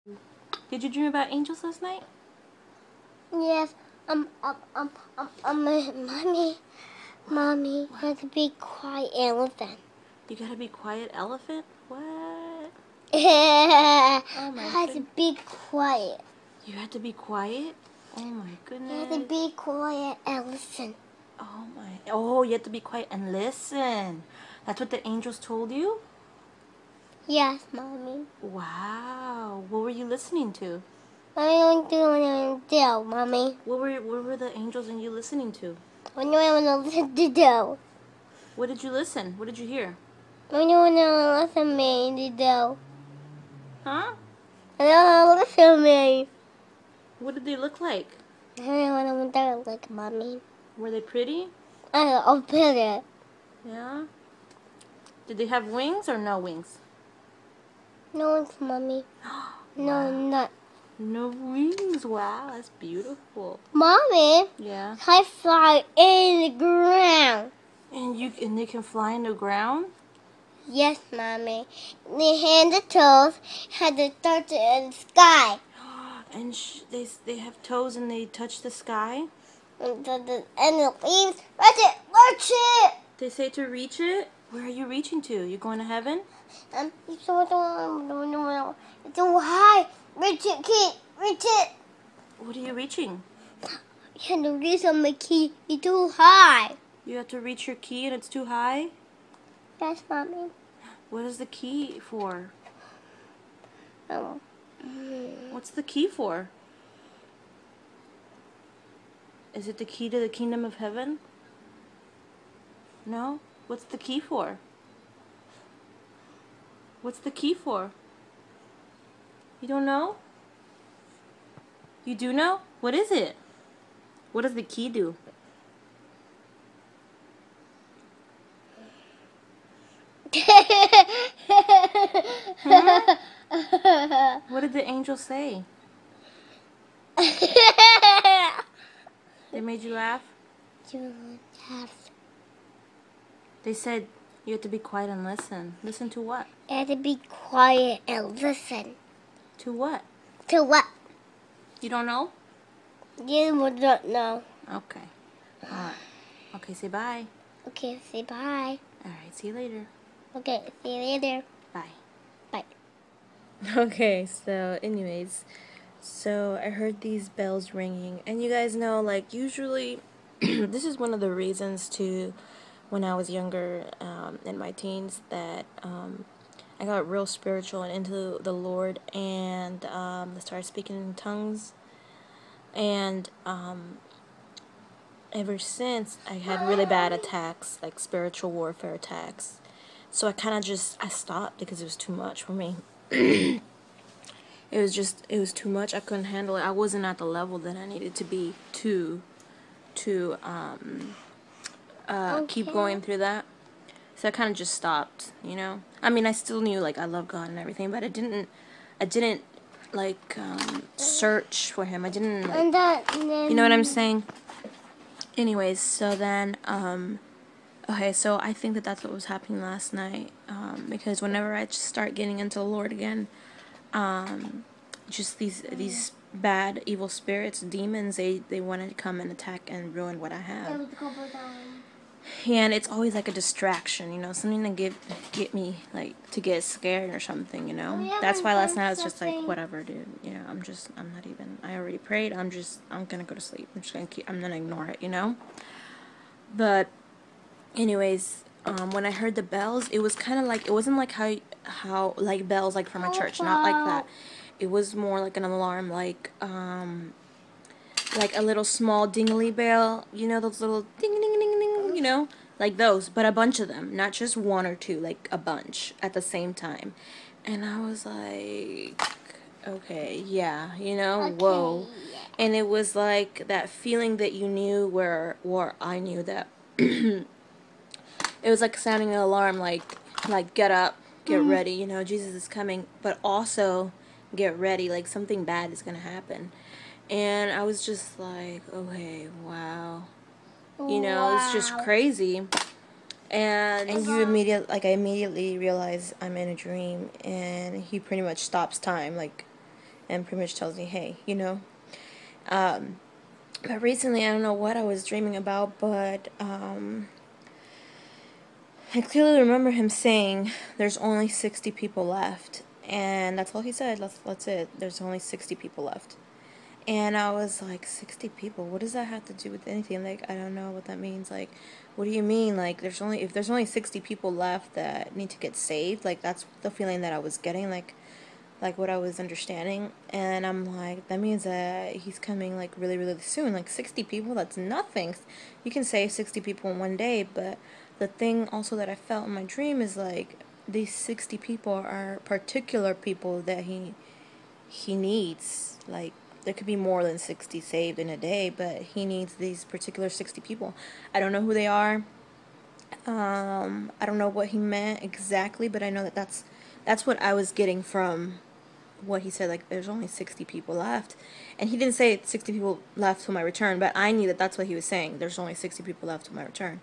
Did you dream about angels last night? Yes. Mommy, you have to be quiet, elephant. You gotta be quiet, elephant? What? I my had to goodness. be quiet. You had to be quiet? Oh my You goodness. have to be quiet, elephant. Oh my. Oh, you have to be quiet and listen. That's what the angels told you? Yes, Mommy. Wow. What were you listening to? What are you doing, Mommy? What were the angels and you listening to? What do I want to listen to do? What did you listen? What did you hear? What do you want to listen to me to do? Huh? I don't want to listen to me. What did they look like? I don't want to like Mommy. Were they pretty? I'll open it. Yeah? Did they have wings or no wings? No one's Mommy. No, not. No wings. Wow, that's beautiful. Mommy, Yeah. I fly in the ground. And they can fly in the ground? Yes, Mommy. The hand, the toes, had to touch it in the sky. And they have toes and they touch the sky? And the leaves, watch it. They say to reach it? Where are you reaching to? You going to heaven? It's so high. Reach it, kid. Reach it. What are you reaching? You have to reach on my key. It's too high. You have to reach your key and it's too high? Yes, Mommy. What is the key for? Oh. What's the key for? Is it the key to the kingdom of heaven? No? What's the key for? What's the key for? You don't know? You do know? What is it? What does the key do? What did the angel say? They made you laugh? They said you have to be quiet and listen. Listen to what? You have to be quiet and listen. To what? To what? You don't know? You don't know. Okay. Alright. Okay, say bye. Okay, say bye. Alright, see you later. Okay, see you later. Bye. Bye. Okay, so anyways, so I heard these bells ringing, and you guys know, like, usually this is one of the reasons to when I was younger, in my teens, that I got real spiritual and into the Lord, and I started speaking in tongues, and ever since I had really bad attacks, like spiritual warfare attacks. So I kind of I stopped because it was too much for me. It was too much. I couldn't handle it. I wasn't at the level that I needed to be to keep going through that. So I kind of just stopped, you know. I mean, I still knew, like, I love God and everything, but I didn't like search for Him. I didn't, like, you know what I'm saying? Anyways, so then okay, so I think that that's what was happening last night, because whenever I start getting into the Lord again, just these bad, evil spirits, demons, they want to come and attack and ruin what I have. And it's always like a distraction, you know, something to get me, like, to get scared or something, you know. That's why last night I was just like, whatever, dude, you know, I'm not even, I already prayed, I'm gonna go to sleep. I'm gonna ignore it, you know. But anyways, when I heard the bells, it was kind of like, it wasn't like how like bells like from a church, not like that. It was more like an alarm, like a little small dingly bell, you know, those little ding ding ding ding, you know, like those, but a bunch of them, not just one or two, like a bunch at the same time. And I was like, okay, yeah, you know, okay, whoa. And it was like that feeling that you knew where I knew that it was like sounding an alarm, like get up, get ready, you know, Jesus is coming, but also get ready, like something bad is gonna happen. And I was just like, okay, wow, you know, it's just crazy. And I immediately realize I'm in a dream, and He pretty much stops time, like and pretty much tells me, hey, you know. But recently, I don't know what I was dreaming about, but I clearly remember him saying there's only 60 people left, and that's all he said. That's it. There's only 60 people left. And I was like, 60 people? What does that have to do with anything? Like, I don't know what that means. Like, what do you mean? Like, if there's only 60 people left that need to get saved, like, that's the feeling that I was getting, like what I was understanding. And I'm like, that means that he's coming, like, really, really soon. Like, 60 people, that's nothing. You can save 60 people in one day, but the thing also that I felt in my dream is, like, these 60 people are particular people that he needs. Like, there could be more than 60 saved in a day, but he needs these particular 60 people. I don't know who they are. I don't know what he meant exactly, but I know that that's what I was getting from what he said. Like, there's only 60 people left, and he didn't say 60 people left till my return, but I knew that that's what he was saying. There's only 60 people left till my return.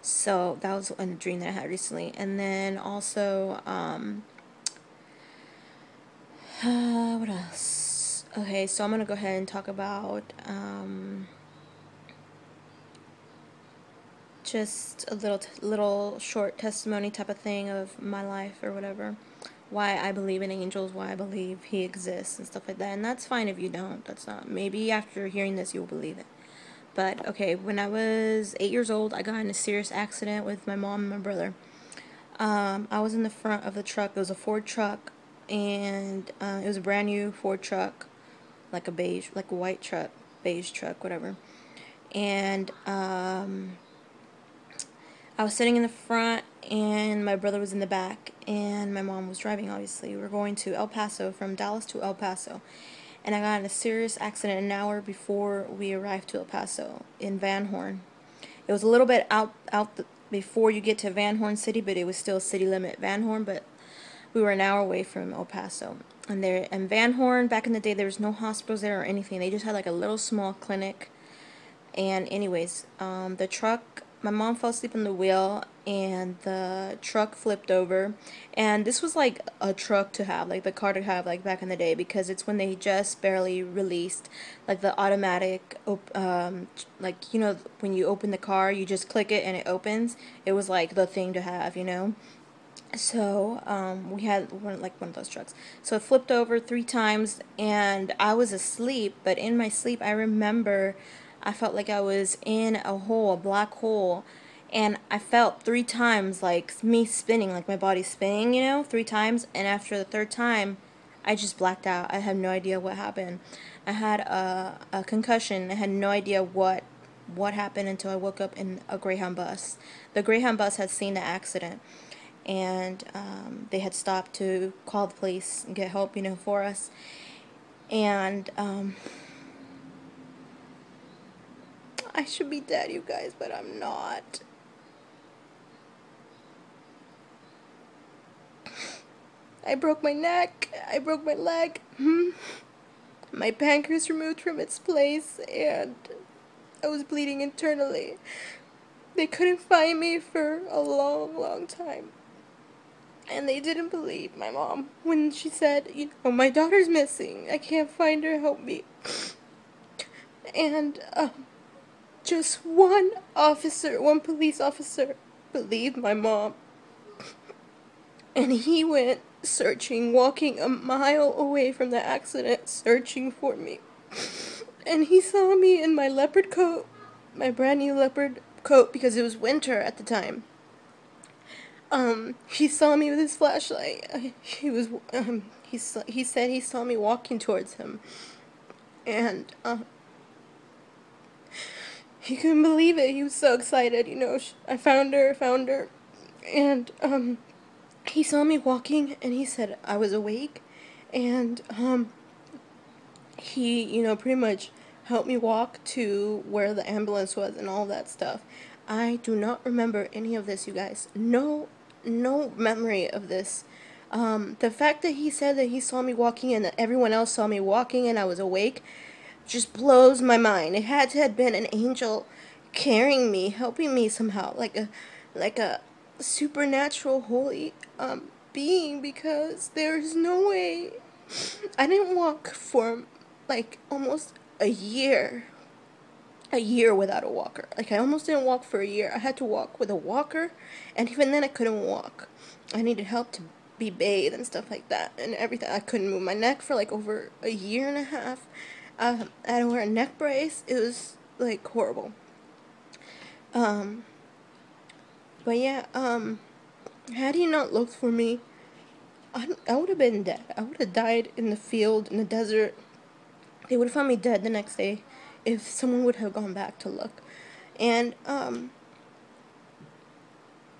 So that was a dream that I had recently. And then also, what else? Okay, so I'm gonna go ahead and talk about just a little short testimony type of thing of my life or whatever. Why I believe in angels, why I believe he exists and stuff like that. And that's fine if you don't. That's not. Maybe after hearing this you'll believe it. But okay, when I was 8 years old, I got in a serious accident with my mom and my brother. I was in the front of the truck. It was a Ford truck, and it was a brand new Ford truck, like a white truck, beige truck, whatever. And I was sitting in the front, and my brother was in the back, and my mom was driving, obviously. We were going to El Paso, from Dallas to El Paso. And I got in a serious accident an hour before we arrived to El Paso, in Van Horn. It was a little bit before you get to Van Horn City, but it was still city limit Van Horn, but we were an hour away from El Paso. And there, in Van Horn, back in the day, there was no hospitals there or anything. They just had like a little small clinic. And anyways, the truck, my mom fell asleep on the wheel, and the truck flipped over. And this was like a truck to have, like the car to have, like back in the day, because it's when they just barely released like the automatic like, you know, when you open the car, you just click it and it opens. It was like the thing to have, you know. So we had one of those trucks. So it flipped over 3 times, and I was asleep, but in my sleep I remember I felt like I was in a hole, a black hole, and I felt 3 times like me spinning, like my body spinning, you know, 3 times. And after the 3rd time, I just blacked out. I had no idea what happened. I had a concussion. I had no idea what happened until I woke up in a Greyhound bus. The Greyhound bus had seen the accident, and they had stopped to call the police and get help, you know, for us. And I should be dead, you guys, but I'm not. I broke my neck, I broke my leg, my pancreas removed from its place, and I was bleeding internally. They couldn't find me for a long, long time. And they didn't believe my mom when she said, you know, my daughter's missing. I can't find her. Help me. And just one police officer believed my mom. And he went searching, walking a mile away from the accident, searching for me. And he saw me in my leopard coat, my brand new leopard coat, because it was winter at the time. He saw me with his flashlight. He said he saw me walking towards him, and he couldn't believe it. He was so excited. You know, I found her, and he saw me walking, and he said I was awake, and he, you know, pretty much helped me walk to where the ambulance was and all that stuff. I do not remember any of this, you guys. No memory of this. The fact that he said that he saw me walking and that everyone else saw me walking and I was awake just blows my mind. It had to have been an angel carrying me, helping me somehow, like a supernatural holy being, because there is no way I didn't walk for like almost a year. A year without a walker. Like, I almost didn't walk for a year. I had to walk with a walker, and even then I couldn't walk. I needed help to be bathed and stuff like that and everything. I couldn't move my neck for like over a year and a half. I had to wear a neck brace. It was like horrible. But yeah, had he not looked for me, I would have been dead. I would have died in the field, in the desert. They would have found me dead the next day if someone would have gone back to look. And,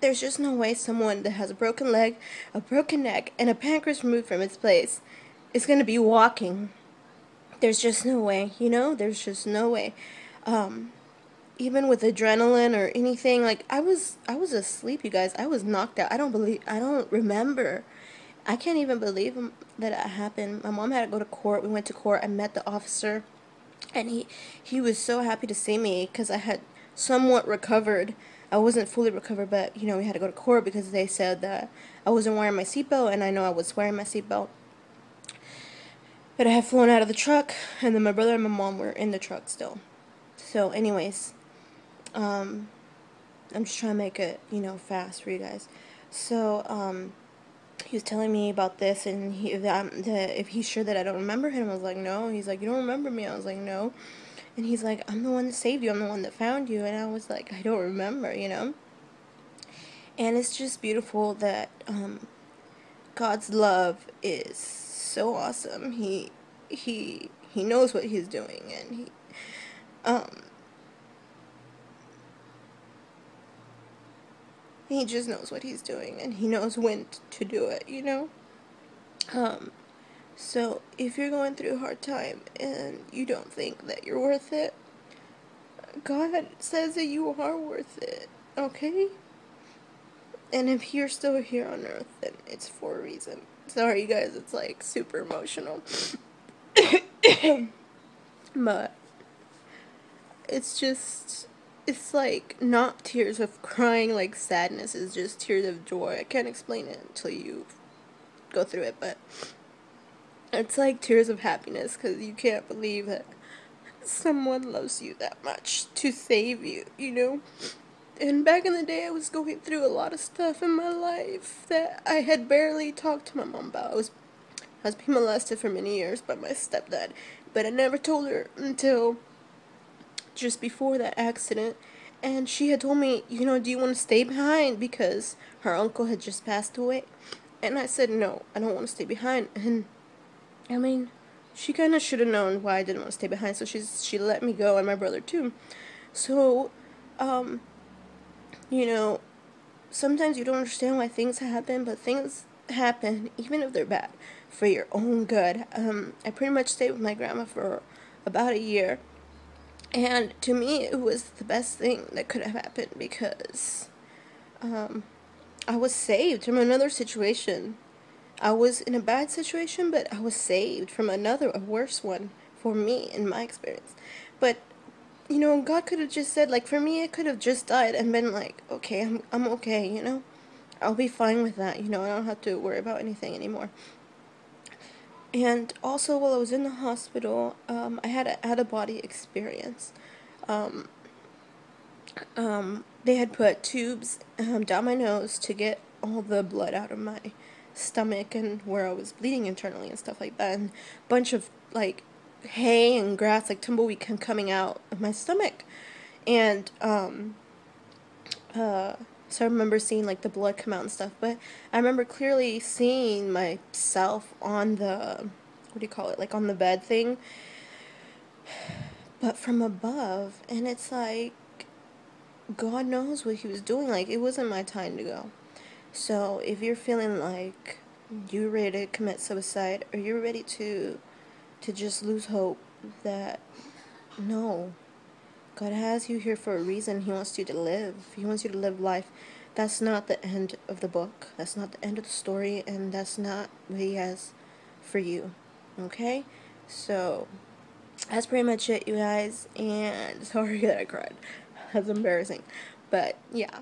there's just no way someone that has a broken leg, a broken neck, and a pancreas removed from its place is going to be walking. There's just no way, you know? There's just no way. Even with adrenaline or anything, like, I was asleep, you guys. I was knocked out. I don't remember. I can't even believe that it happened. My mom had to go to court. We went to court. I met the officer, and he was so happy to see me because I had somewhat recovered. I wasn't fully recovered, but, you know, we had to go to court because they said that I wasn't wearing my seatbelt, and I know I was wearing my seatbelt. But I had flown out of the truck, and then my brother and my mom were in the truck still. So, anyways, I'm just trying to make it, you know, fast for you guys. So, he was telling me about this, and if he's sure that I don't remember him. I was like, no. He's like, you don't remember me? I was like, no. And he's like, I'm the one that saved you. I'm the one that found you. And I was like, I don't remember, you know. And it's just beautiful that God's love is so awesome. He knows what he's doing, and he just knows what he's doing, and he knows when to do it, you know. So if you're going through a hard time and you don't think that you're worth it, God says that you are worth it, okay? And if you're still here on earth, then it's for a reason. Sorry, you guys, it's like super emotional. But it's like not tears of crying like sadness. It's just tears of joy. I can't explain it until you go through it, but it's like tears of happiness because you can't believe that someone loves you that much to save you, you know? And back in the day, I was going through a lot of stuff in my life that I had barely talked to my mom about. I was being molested for many years by my stepdad, but I never told her until just before that accident. And she had told me, you know, do you want to stay behind? Because her uncle had just passed away. And I said, no, I don't want to stay behind. And, I mean, she kind of should have known why I didn't want to stay behind, so she let me go, and my brother too. So, you know, sometimes you don't understand why things happen, but things happen, even if they're bad, for your own good. I pretty much stayed with my grandma for about a year, and to me, it was the best thing that could have happened because I was saved from another situation. I was in a bad situation, but I was saved from a worse one for me, in my experience. But, you know, God could have just said, like, for me, it could have just died and been like, okay, I'm okay, you know? I'll be fine with that, you know? I don't have to worry about anything anymore. And also, while I was in the hospital, I had an out-of-body experience. They had put tubes down my nose to get all the blood out of my stomach and where I was bleeding internally and stuff like that, and a bunch of like hay and grass, like tumbleweed, coming out of my stomach. And so I remember seeing like the blood come out and stuff, but I remember clearly seeing myself on the, what do you call it, like on the bed thing, but from above. And it's like God knows what he was doing. Like, it wasn't my time to go. So if you're feeling like you're ready to commit suicide, or you're ready to just lose hope, that no, God has you here for a reason. He wants you to live. He wants you to live life. That's not the end of the book. That's not the end of the story, and that's not what he has for you. Okay? So that's pretty much it, you guys, and sorry that I cried. That's embarrassing. But yeah,